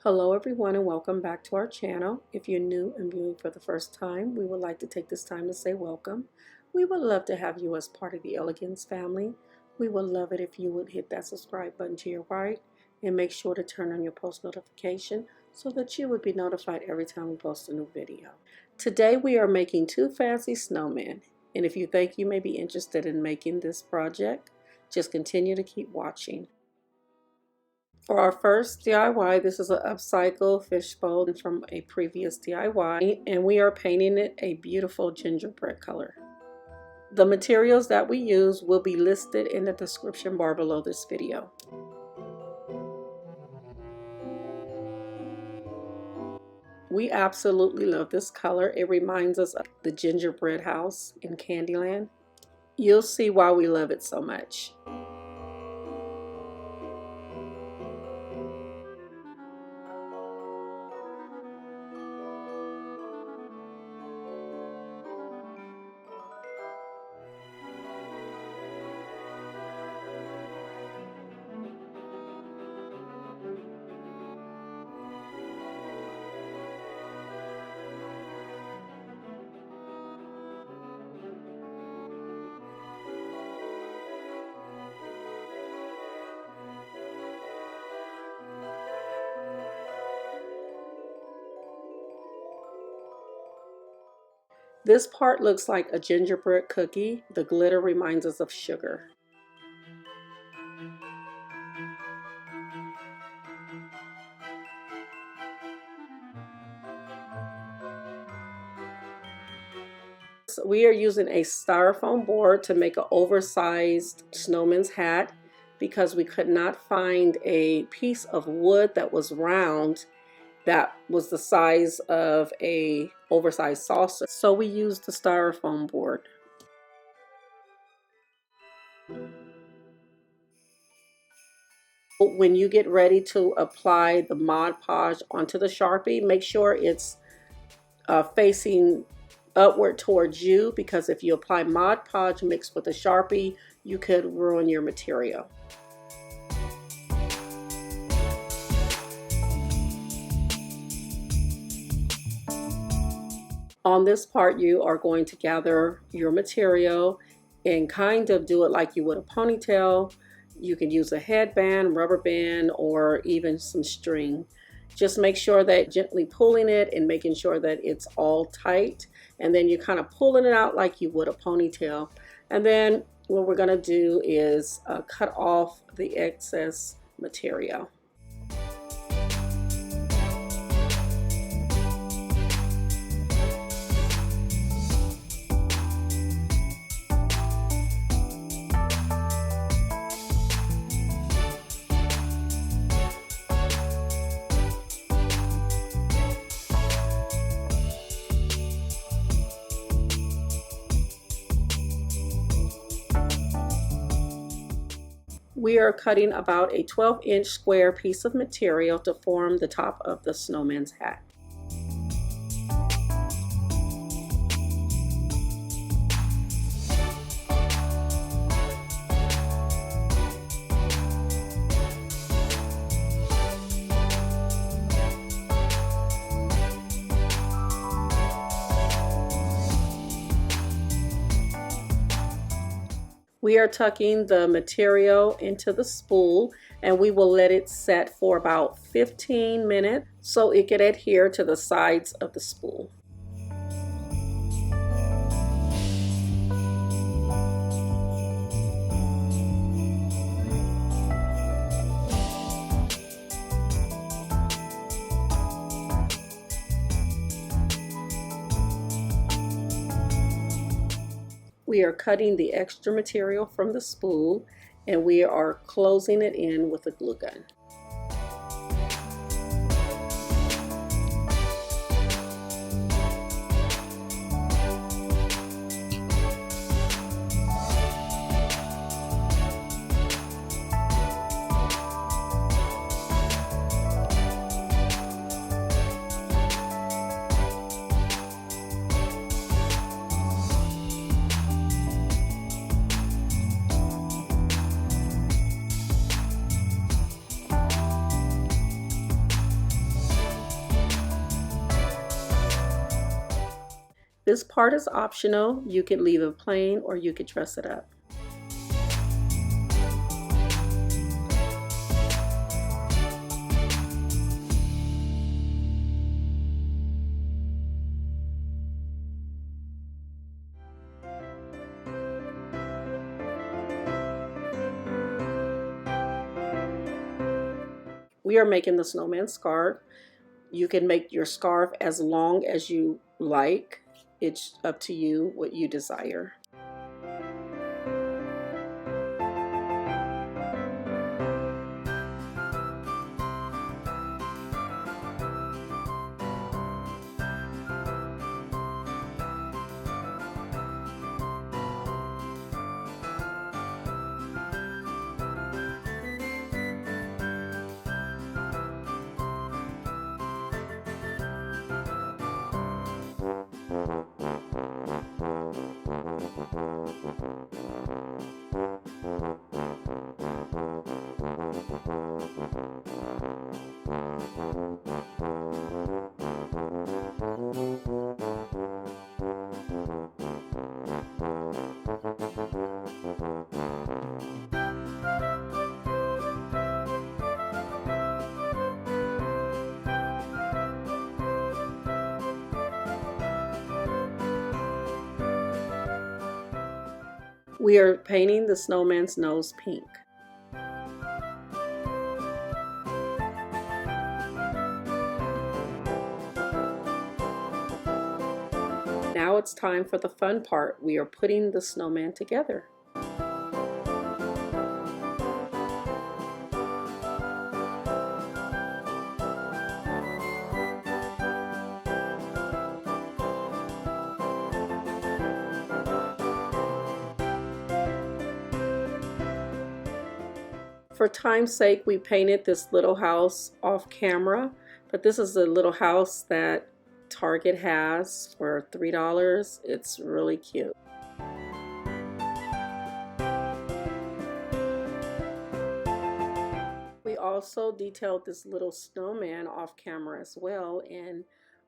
Hello everyone and welcome back to our channel. If you're new and viewing for the first time, we would like to take this time to say welcome. We would love to have you as part of the Elegance family. We would love it if you would hit that subscribe button to your right and make sure to turn on your post notification so that you would be notified every time we post a new video. Today we are making two fancy snowmen, and if you think you may be interested in making this project, just continue to keep watching. For our first DIY, this is an upcycle fishbowl from a previous DIY, and we are painting it a beautiful gingerbread color. The materials that we use will be listed in the description bar below this video. We absolutely love this color. It reminds us of the gingerbread house in Candyland. You'll see why we love it so much. This part looks like a gingerbread cookie. The glitter reminds us of sugar. So we are using a styrofoam board to make an oversized snowman's hat because we could not find a piece of wood that was round that was the size of a oversized saucer. So we used the styrofoam board. When you get ready to apply the Mod Podge onto the Sharpie, make sure it's facing upward towards you, because if you apply Mod Podge mixed with a Sharpie, you could ruin your material. On this part, you are going to gather your material and kind of do it like you would a ponytail. You can use a headband, rubber band, or even some string. Just make sure that gently pulling it and making sure that it's all tight. And then you're kind of pulling it out like you would a ponytail. And then what we're going to do is cut off the excess material. We are cutting about a 12-inch square piece of material to form the top of the snowman's hat. We are tucking the material into the spool, and we will let it set for about 15 minutes so it can adhere to the sides of the spool. We are cutting the extra material from the spool, and we are closing it in with a glue gun. This part is optional. You could leave it plain or you could dress it up. We are making the snowman scarf. You can make your scarf as long as you like. It's up to you what you desire. We are painting the snowman's nose pink. Now it's time for the fun part. We are putting the snowman together. For time's sake, we painted this little house off camera, but this is a little house that Target has for $3. It's really cute. We also detailed this little snowman off camera as well, and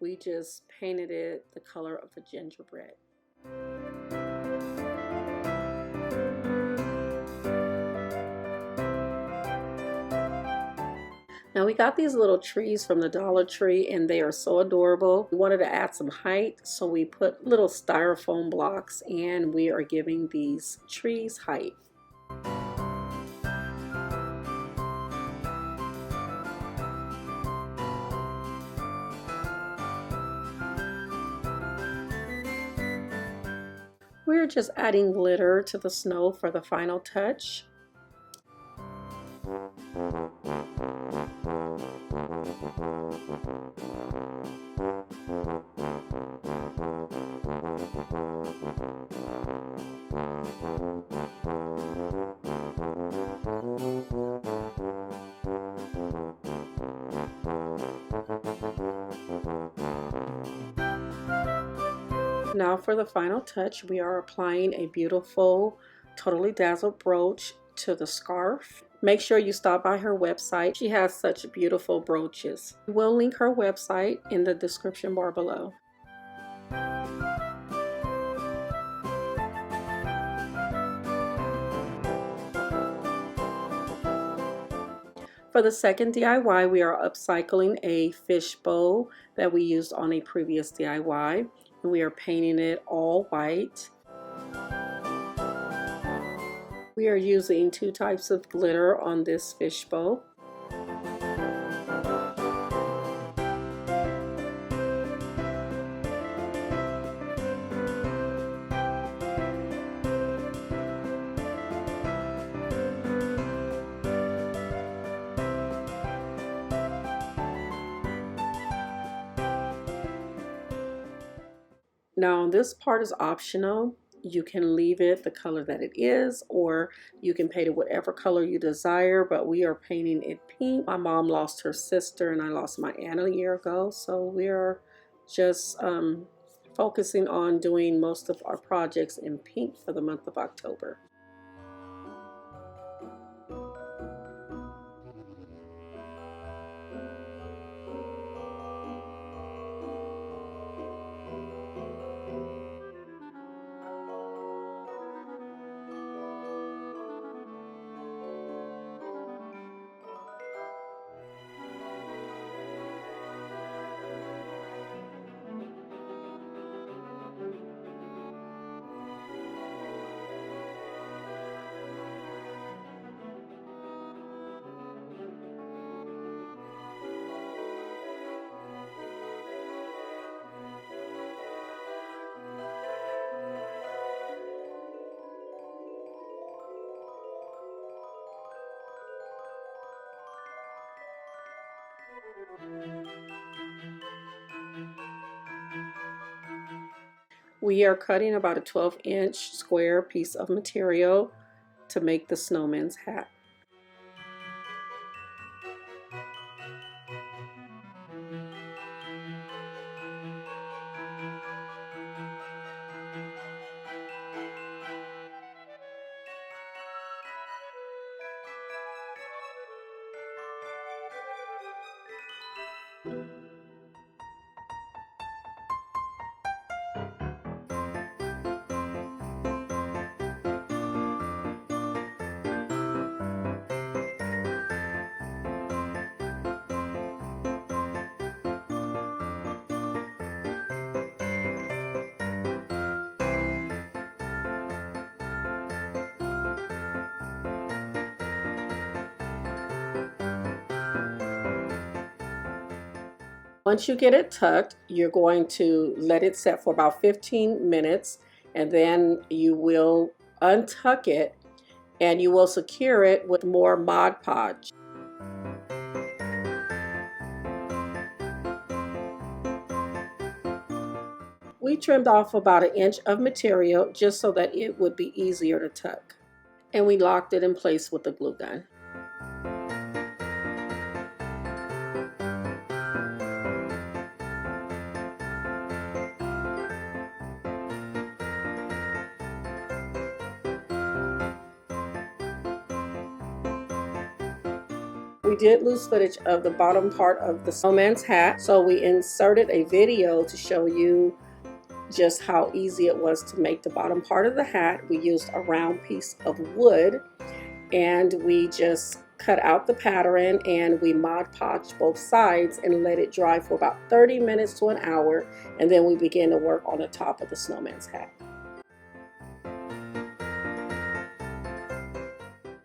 we just painted it the color of the gingerbread. Now we got these little trees from the Dollar Tree and they are so adorable. We wanted to add some height, so we put little styrofoam blocks and we are giving these trees height. We're just adding glitter to the snow for the final touch. Now for the final touch, we are applying a beautiful Totally Dazzled brooch to the scarf. Make sure you stop by her website. She has such beautiful brooches. We'll link her website in the description bar below. For the second DIY, we are upcycling a fish bowl that we used on a previous DIY, and we are painting it all white. We are using two types of glitter on this fish bowl. Now this part is optional. You can leave it the color that it is, or you can paint it whatever color you desire, but we are painting it pink. My mom lost her sister and I lost my aunt a year ago, so we are just focusing on doing most of our projects in pink for the month of October. We are cutting about a 12-inch square piece of material to make the snowman's hat. Once you get it tucked, you're going to let it set for about 15 minutes, and then you will untuck it and you will secure it with more Mod Podge. We trimmed off about 1 inch of material just so that it would be easier to tuck. And we locked it in place with the glue gun. We did lose footage of the bottom part of the snowman's hat, so we inserted a video to show you just how easy it was to make the bottom part of the hat. We used a round piece of wood and we just cut out the pattern and we Mod Podged both sides and let it dry for about 30 minutes to an hour, and then we began to work on the top of the snowman's hat.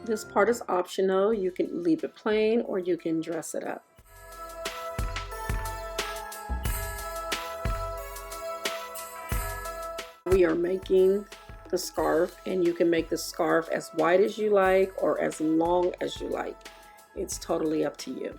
This part is optional. You can leave it plain or you can dress it up. We are making the scarf, and you can make the scarf as wide as you like or as long as you like. It's totally up to you.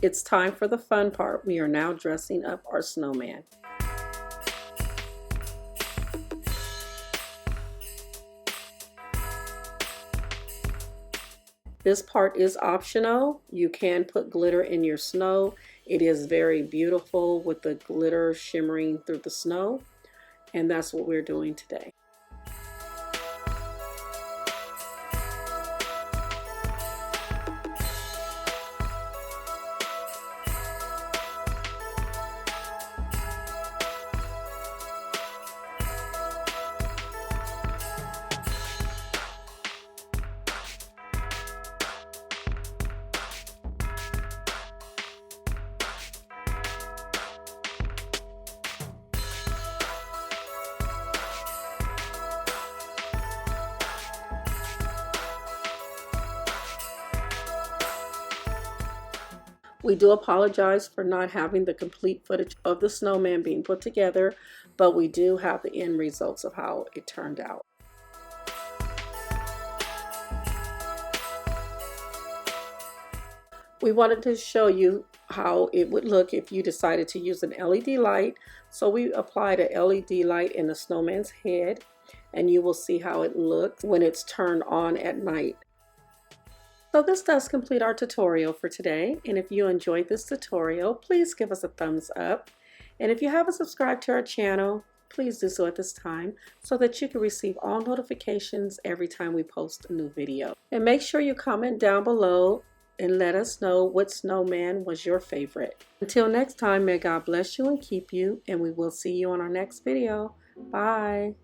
It's time for the fun part. We are now dressing up our snowman. This part is optional. You can put glitter in your snow. It is very beautiful with the glitter shimmering through the snow, and that's what we're doing today. We do apologize for not having the complete footage of the snowman being put together, but we do have the end results of how it turned out. We wanted to show you how it would look if you decided to use an LED light. So we applied an LED light in the snowman's head, and you will see how it looks when it's turned on at night. So this does complete our tutorial for today, and if you enjoyed this tutorial, please give us a thumbs up. And if you haven't subscribed to our channel, please do so at this time so that you can receive all notifications every time we post a new video. And make sure you comment down below and let us know what snowman was your favorite. Until next time, may God bless you and keep you, and we will see you on our next video. Bye.